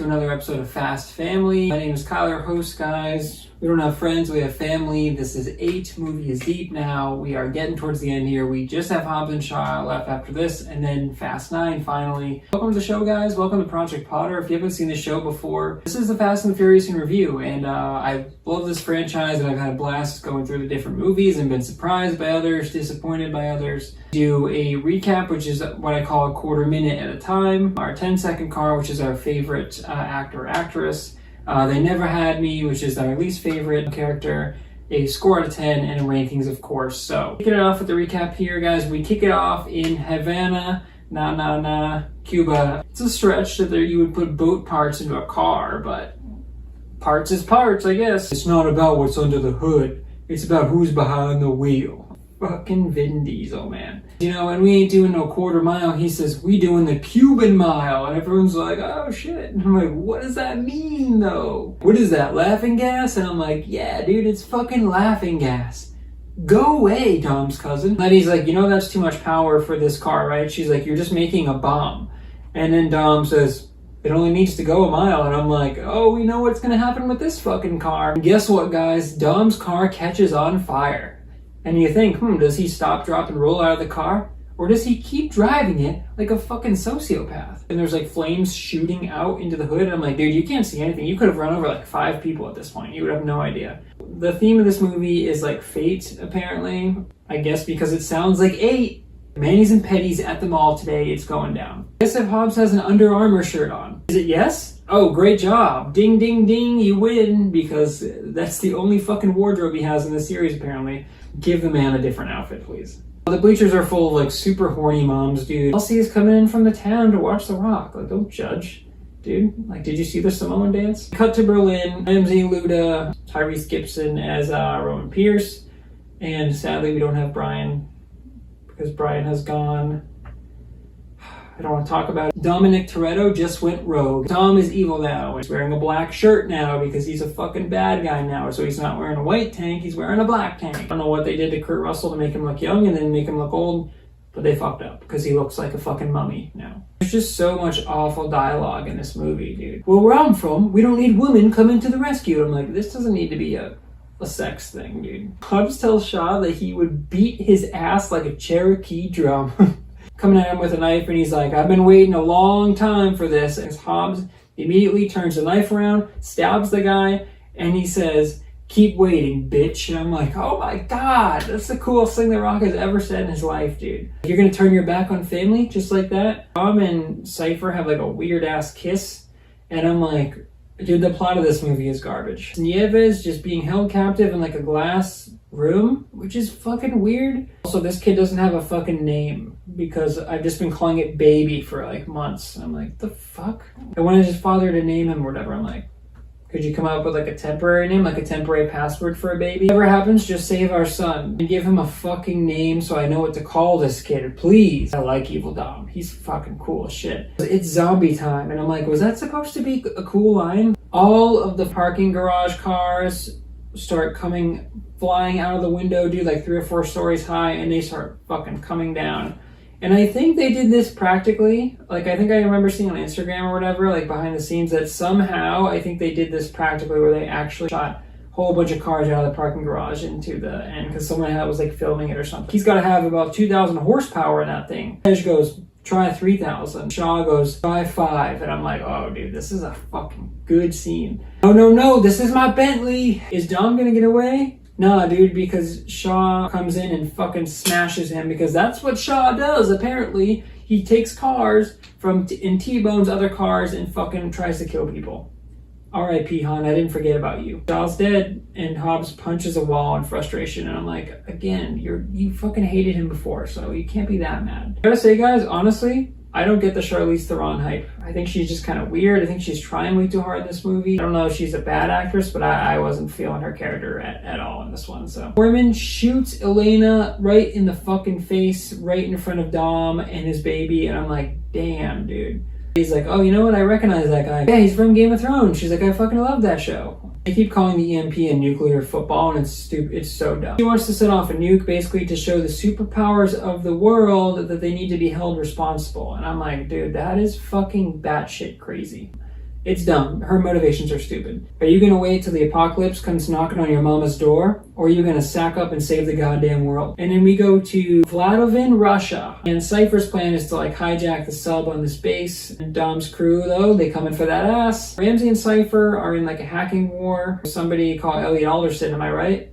to another episode of Fast Family. My name is Kyler, host, guys. We don't have friends, we have family. This is 8 movies deep now. We are getting towards the end here. We just have Hobbs and Shaw left after this, and then Fast 9 finally. Welcome to the show, guys. Welcome to Project Potter. If you haven't seen the show before, this is the Fast and the Furious in review, and I love this franchise, and I've had a blast going through the different movies and been surprised by others, disappointed by others. Do a recap, which is what I call a quarter minute at a time. Our 10-second car, which is our favorite actor or actress. They Never Had Me, which is our least favorite character, a score out of 10, and rankings, of course. So, kicking it off with the recap here, guys. We kick it off in Havana, Cuba. It's a stretch that you would put boat parts into a car, but parts is parts, I guess. It's not about what's under the hood. It's about who's behind the wheel. Fucking Vin Diesel, man. You know, and we ain't doing no quarter mile. He says, we doing the Cuban mile. And everyone's like, oh shit. And I'm like, what does that mean though? What is that, laughing gas? And I'm like, yeah, dude, it's fucking laughing gas. Go away, Dom's cousin. And he's like, you know, that's too much power for this car, right? She's like, you're just making a bomb. And then Dom says, it only needs to go a mile. And I'm like, oh, we know what's gonna happen with this fucking car. And guess what, guys? Dom's car catches on fire. And you think, does he stop, drop, and roll out of the car? Or does he keep driving it like a fucking sociopath? And there's like flames shooting out into the hood. And I'm like, dude, you can't see anything. You could have run over like 5 people at this point. You would have no idea. The theme of this movie is like fate, apparently. I guess because it sounds like 8. Manis and Petties at the mall today. It's going down. I guess if Hobbs has an Under Armour shirt on. Is it yes? Oh, great job. Ding, ding, ding. You win. Because that's the only fucking wardrobe he has in the series, apparently. Give the man a different outfit, please. The bleachers are full of like super horny moms, dude. Elsie is coming in from the town to watch The Rock. Like, don't judge, dude. Like, did you see the Samoan dance? Cut to Berlin. MZ Luda, Tyrese Gibson as Roman Pierce. And sadly, we don't have Brian because Brian has gone. I don't want to talk about it. Dominic Toretto just went rogue. Dom is evil now. He's wearing a black shirt now because he's a fucking bad guy now. So he's not wearing a white tank, he's wearing a black tank. I don't know what they did to Kurt Russell to make him look young and then make him look old, but they fucked up because he looks like a fucking mummy now. There's just so much awful dialogue in this movie, dude. Well, where I'm from, we don't need women coming to the rescue. I'm like, this doesn't need to be a sex thing, dude. Hobbs tells Shaw that he would beat his ass like a Cherokee drum. Coming at him with a knife, and he's like, I've been waiting a long time for this. And Hobbs immediately turns the knife around, stabs the guy, and he says, keep waiting, bitch. And I'm like, oh my god, that's the coolest thing The Rock has ever said in his life, dude. You're gonna turn your back on family just like that? Tom and Cypher have like a weird ass kiss, and I'm like, dude, the plot of this movie is garbage. Nieves just being held captive in like a glass room, which is fucking weird. Also, this kid doesn't have a fucking name because I've just been calling it Baby for like months. I'm like, the fuck? I wanted his father to name him or whatever. I'm like, could you come up with like a temporary name, like a temporary password for a baby? Whatever happens, just save our son and give him a fucking name so I know what to call this kid, please. I like Evil Dom. He's fucking cool as shit. It's zombie time. And I'm like, was that supposed to be a cool line? All of the parking garage cars start flying out of the window, dude, like 3 or 4 stories high, and they start fucking coming down. And I think they did this practically. Like, I think I remember seeing on Instagram or whatever, like behind the scenes, that somehow I think they did this practically where they actually shot a whole bunch of cars out of the parking garage into the end because someone was like filming it or something. He's got to have about 2,000 horsepower in that thing. Edge goes, try 3,000. Shaw goes, try 5. And I'm like, oh, dude, this is a fucking good scene. No, this is my Bentley. Is Dom gonna get away? Nah, dude, because Shaw comes in and fucking smashes him because that's what Shaw does, apparently. He takes cars and T-bones other cars and fucking tries to kill people. R.I.P. Han, I didn't forget about you. Shaw's dead, and Hobbs punches a wall in frustration, and I'm like, again, you fucking hated him before, so you can't be that mad. I gotta say, guys, honestly, I don't get the Charlize Theron hype. I think she's just kind of weird. I think she's trying way too hard in this movie. I don't know if she's a bad actress, but I wasn't feeling her character at all in this one, so. Foreman shoots Elena right in the fucking face, right in front of Dom and his baby, and I'm like, damn, dude. He's like, oh, you know what? I recognize that guy. Yeah, he's from Game of Thrones. She's like, I fucking love that show. They keep calling the EMP a nuclear football, and it's stupid. It's so dumb. He wants to set off a nuke basically to show the superpowers of the world that they need to be held responsible. And I'm like, dude, that is fucking batshit crazy. It's dumb. Her motivations are stupid. Are you gonna wait till the apocalypse comes knocking on your mama's door? Or are you gonna sack up and save the goddamn world? And then we go to Vladovin, Russia. And Cypher's plan is to like hijack the sub on this base. And Dom's crew, though, they come in for that ass. Ramsey and Cypher are in like a hacking war. Somebody called Elliot Alderson, am I right?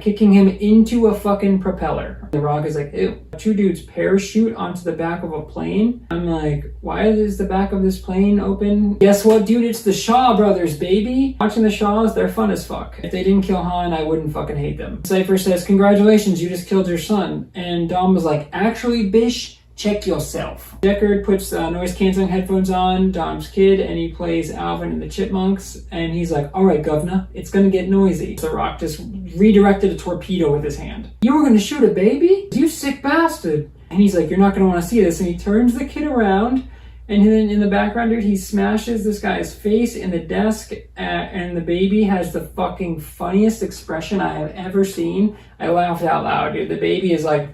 Kicking him into a fucking propeller. The Rock is like, ew. Two dudes parachute onto the back of a plane. I'm like, why is the back of this plane open? Guess what, dude? It's the Shaw brothers, baby. Watching the Shaws, they're fun as fuck. If they didn't kill Han, I wouldn't fucking hate them. Cypher says, congratulations, you just killed your son. And Dom was like, actually, bish, check yourself. Deckard puts noise-canceling headphones on, Dom's kid, and he plays Alvin and the Chipmunks, and he's like, all right, governor, it's gonna get noisy. The Rock just redirected a torpedo with his hand. You were gonna shoot a baby? You sick bastard. And he's like, you're not gonna wanna see this, and he turns the kid around, and then in the background, dude, he smashes this guy's face in the desk, and the baby has the fucking funniest expression I have ever seen. I laughed out loud, dude. The baby is like,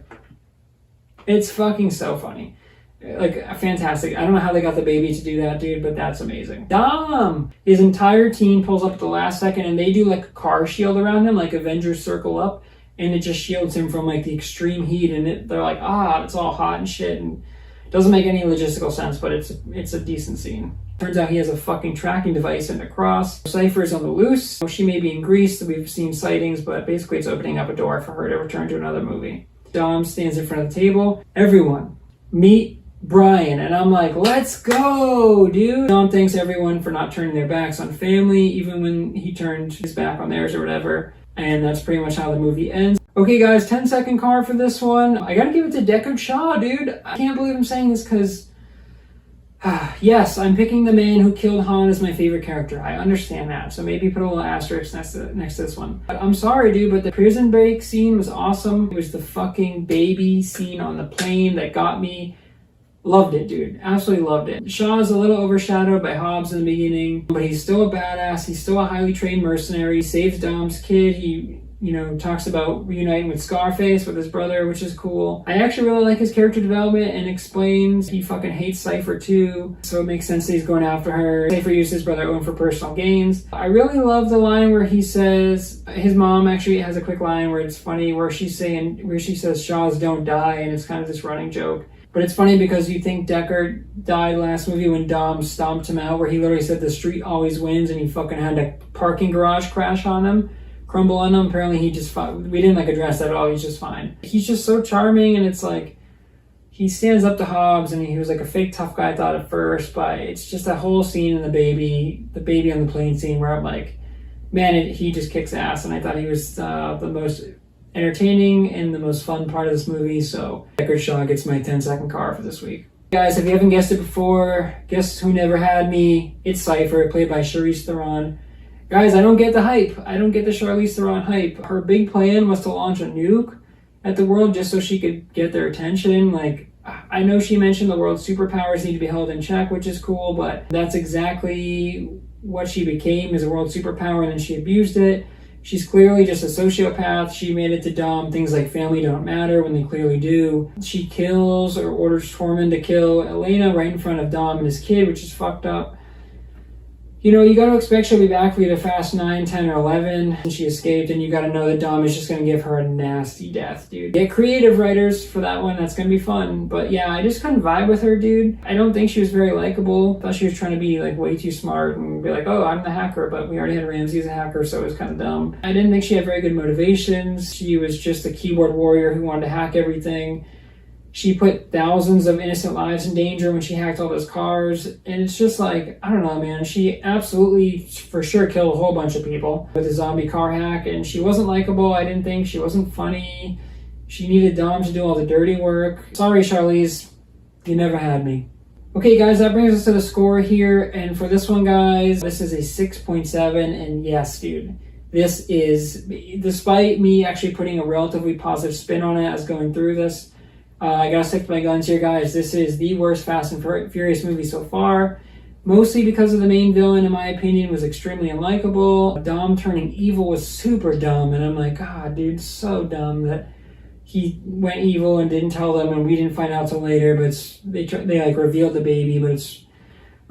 it's fucking so funny. Like, fantastic. I don't know how they got the baby to do that, dude, but that's amazing. Dom! His entire team pulls up at the last second, and they do, like, a car shield around him, like Avengers circle up, and it just shields him from, like, the extreme heat, and they're like, it's all hot and shit, and it doesn't make any logistical sense, but it's a decent scene. Turns out he has a fucking tracking device in the cross. Cypher's on the loose. She may be in Greece, we've seen sightings, but basically it's opening up a door for her to return to another movie. Dom stands in front of the table. Everyone, meet Brian. And I'm like, let's go, dude. Dom thanks everyone for not turning their backs on family, even when he turned his back on theirs or whatever. And that's pretty much how the movie ends. Okay, guys, 10-second card for this one. I gotta give it to Deckard Shaw, dude. I can't believe I'm saying this because yes, I'm picking the man who killed Han as my favorite character. I understand that. So maybe put a little asterisk next to this one. But I'm sorry, dude, but the prison break scene was awesome. It was the fucking baby scene on the plane that got me. Loved it, dude. Absolutely loved it. Shaw is a little overshadowed by Hobbs in the beginning, but he's still a badass. He's still a highly trained mercenary. He saves Dom's kid. He talks about reuniting with Scarface, with his brother, which is cool. I actually really like his character development and explains he fucking hates Cypher too, so it makes sense that he's going after her. Cypher used his brother Owen for personal gains. I really love the line where he says, his mom actually has a quick line where it's funny, where she says, Shaws don't die, and it's kind of this running joke. But it's funny because you think Deckard died last movie when Dom stomped him out, where he literally said the street always wins, and he fucking had a parking garage crash on him. Crumble on him. Apparently he just we didn't address that at all. He's just fine. He's just so charming, and it's like he stands up to Hobbs, and he was like a fake tough guy I thought at first, but it's just that whole scene in the baby on the plane scene where I'm like, man, he just kicks ass, and I thought he was the most entertaining and the most fun part of this movie. So Deckard Shaw gets my 10-second card for this week. Guys, if you haven't guessed it before, guess who never had me? It's Cypher, played by Charlize Theron. Guys, I don't get the hype. I don't get the Charlize Theron hype. Her big plan was to launch a nuke at the world just so she could get their attention. Like, I know she mentioned the world's superpowers need to be held in check, which is cool, but that's exactly what she became, as a world superpower, and then she abused it. She's clearly just a sociopath. She made it to Dom things like family don't matter when they clearly do. She kills or orders Tormund to kill Elena right in front of Dom and his kid, which is fucked up. You got to expect she'll be back for either Fast 9, 10, or 11. And she escaped, and you got to know that Dom is just going to give her a nasty death, dude. Get creative, writers, for that one. That's going to be fun. But yeah, I just couldn't vibe with her, dude. I don't think she was very likable. Thought she was trying to be like way too smart and be like, oh, I'm the hacker. But we already had Ramsey as a hacker, so it was kind of dumb. I didn't think she had very good motivations. She was just a keyboard warrior who wanted to hack everything. She put thousands of innocent lives in danger when she hacked all those cars. And it's just like, I don't know, man. She absolutely, for sure, killed a whole bunch of people with a zombie car hack. And she wasn't likable, I didn't think. She wasn't funny. She needed Dom to do all the dirty work. Sorry, Charlize. You never had me. Okay, guys, that brings us to the score here. And for this one, guys, this is a 6.7. And yes, dude, this is, despite me actually putting a relatively positive spin on it as going through this, I gotta stick to my guns here, guys. This is the worst Fast and Furious movie so far. Mostly because of the main villain, in my opinion, was extremely unlikable. Dom turning evil was super dumb, and I'm like, God, dude, so dumb that he went evil and didn't tell them, and we didn't find out till later. But they like revealed the baby, but it's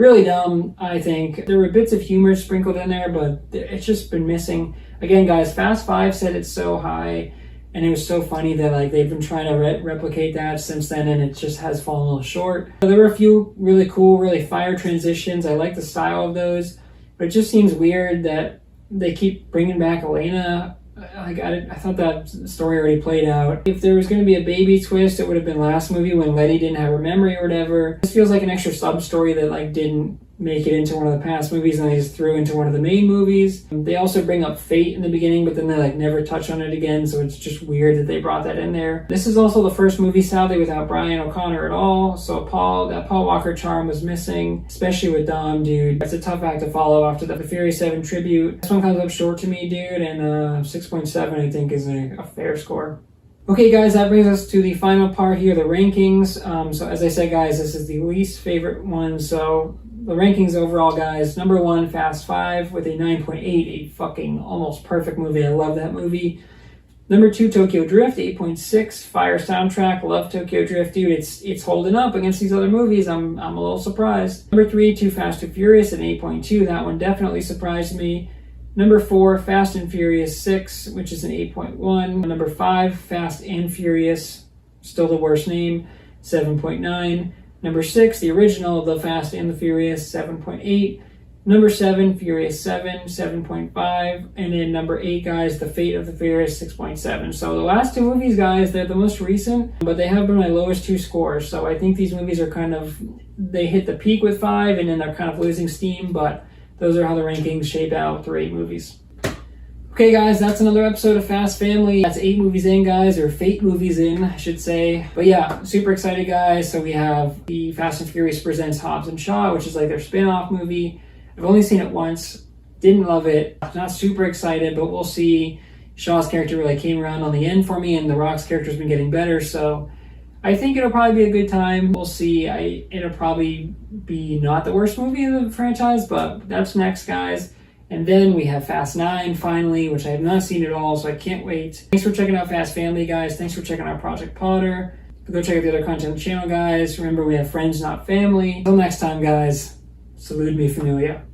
Really dumb, I think. There were bits of humor sprinkled in there, but it's just been missing. Again, guys, Fast 5 said it's so high, and it was so funny that like they've been trying to replicate that since then, and it just has fallen a little short. There were a few really cool, really fire transitions. I like the style of those, but it just seems weird that they keep bringing back Elena. I thought that story already played out. If there was going to be a baby twist, it would have been last movie when Letty didn't have her memory or whatever. This feels like an extra sub story that like didn't make it into one of the past movies and they just threw into one of the main movies. They also bring up fate in the beginning, but then they like never touch on it again, so it's just weird that they brought that in there. This is also the first movie, sadly, without Brian O'Connor at all, so that Paul Walker charm was missing, especially with Dom, dude. It's a tough act to follow after the Fury 7 tribute. This one comes up short to me, dude, and 6.7 I think is a fair score. Okay, guys, that brings us to the final part here, the rankings. So as I said, guys, this is the least favorite one. So the rankings overall, guys. Number 1, Fast 5 with a 9.8, a fucking almost perfect movie. I love that movie. Number 2, Tokyo Drift, 8.6, fire soundtrack. Love Tokyo Drift, dude. It's holding up against these other movies. I'm a little surprised. Number 3, Too Fast, Too Furious, an 8.2. That one definitely surprised me. Number 4, Fast and Furious 6, which is an 8.1. Number 5, Fast and Furious, still the worst name, 7.9. Number 6, the original, The Fast and the Furious, 7.8. Number 7, Furious 7, 7.5. And then number 8, guys, The Fate of the Furious, 6.7. So the last two movies, guys, they're the most recent, but they have been my lowest two scores. So I think these movies are kind of, they hit the peak with 5 and then they're kind of losing steam, but those are how the rankings shape out through 8 movies. Okay, guys, that's another episode of Fast Family. That's 8 movies in, guys, or Fate movies in, I should say. But yeah, super excited, guys. So we have the Fast and Furious Presents Hobbs and Shaw, which is like their spin-off movie. I've only seen it once. Didn't love it. Not super excited, but we'll see. Shaw's character really came around on the end for me, and The Rock's character's been getting better, so I think it'll probably be a good time. We'll see. It'll probably be not the worst movie in the franchise, but that's next, guys. And then we have Fast 9, finally, which I have not seen at all, so I can't wait. Thanks for checking out Fast Family, guys. Thanks for checking out Project Potter. Go check out the other content on the channel, guys. Remember, we have friends, not family. Until next time, guys. Salute me, familia.